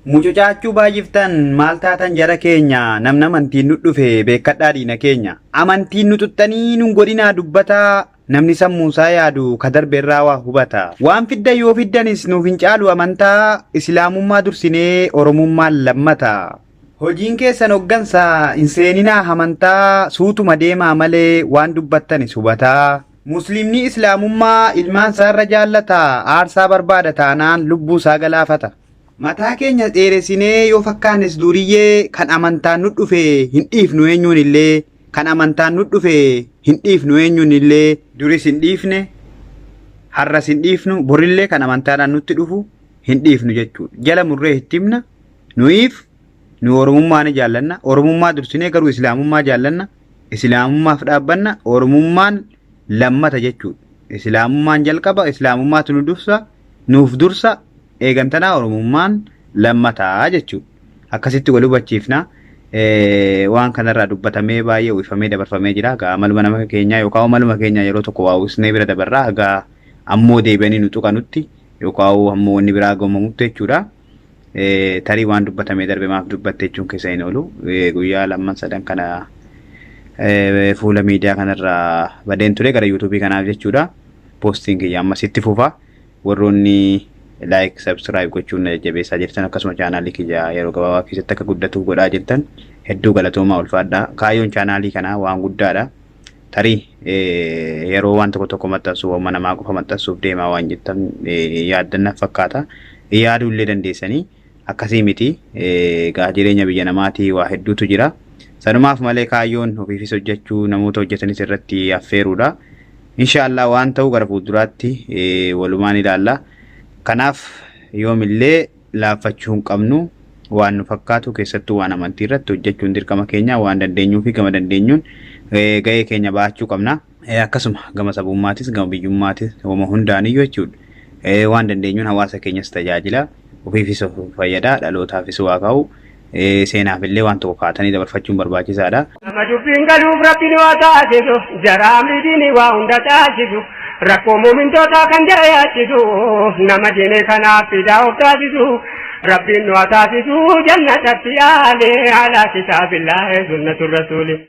Mucucaachuu baay'iftan maal taatan jara keenya namna amantiin nu dhufe beekadhaa diina keenya amantiin nu tuttanii nun godhinaa dubbataa namni sammuusaa yaadu ka darbeerraa waa hubata waan fidda yoo fiddanis nuuf hin caalu amantaa islaamummaa dursinee oromummaan lammata hojiin keessan hoggansaa hin seeninaa amantaa suutuma deemaa malee waan dubbattanis hubataa muslimni islaamummaa ilmaan isaarra jaallata aarsaa barbaada taanaan lubbuu isaa galaafata. Mataa keenya dheeressinee yoo fakkaanis duriyyee kan amantaan nu dhufe hin dhiifnu eenyuun illee kan amantaan nu dhufe hin dhiifnu eenyuun illee duris hin dhiifne har'as hin dhiifnu borillee kan amantaadhaan nutti dhufu hin dhiifnu jechuudha. Jala murree itti himna nuyiif nu oromummaa ni jaallanna oromummaa dursinee garuu islaamummaa jaallanna islaamummaaf dhaabbanna oromummaan lammata jechuudha. Islaamummaan jalqaba islaamummaatu nu dursa nuuf dursa. Eegantanaa oromummaan lammataa jechuudha. Akkasitti wal hubachiifna waan kanarraa dubbatamee baay'ee uwwifamee dabarfamee jira. Gaa maluma nama keenyaa yookaan maluma keenya yeroo tokko waa uwwisnee bira dabarraa gaa ammoo deebi'anii nu tuqanutti yookaan ammoo wanni biraa gommamutti jechuudha. Tarii waan dubbatamee darbe maaf dubbatte jechuun keessa hin oolu. Guyyaa lamman sadan kana fuula miidiyaa kanarraa badeen ture gara yuutuubii kanaaf jechuudha. Poostiin kiyya ammasitti fufa warroonni like subscribe gochuun jajjabeessaa jirtan akkasuma chaanaalii kiyya yeroo gabaabaa keessatti akka guddatu godhaa jirtan hedduu galatoomaa ulfaadha. Kaayyoon chaanaalii kanaa waan guddaadha. Tarii yeroo waan tokko tokko maxxansu waan namaa qofa maxxansuuf deemaa waan jettan yaaddannaaf fakkaata. Yaaduu illee dandeessanii akkasii miti gaa jireenya biyya namaatii waa hedduutu jira. Sanumaaf malee kaayyoon ofiifis hojjechuu namoota hojjetanis irratti affeeruudha. Inshaallah waan ta'u gara fuulduraatti walumaan ilaalla. Kanaaf yoomillee laaffachuu hin qabnu waan nu fakkaatu keessattuu waan amantii irratti hojjechuun dirqama keenya waan dandeenyuu fi gama dandeenyuun ga'ee keenya baachuu qabna. Akkasuma gama sabummaatis gama biyyummaatis wama hundaaniyyuu jechuudha. Waan dandeenyuun hawaasa keenyas tajaajila ofiifis fayyada dhalootaafis waa ka'u seenaafillee waan tokko kaatanii dabarfachuun barbaachisaadha. Nama dubbiin galuuf rabbiin waa taasisu jaraamni diinii waa hunda taasisu. Rakkoo muumintoota kan jaayachisu nama diine kanaaf fidaa of taasisu rabbiin nu haa taasisu jannatatti yaale ala kitaabillahi sunnatur rasuuli.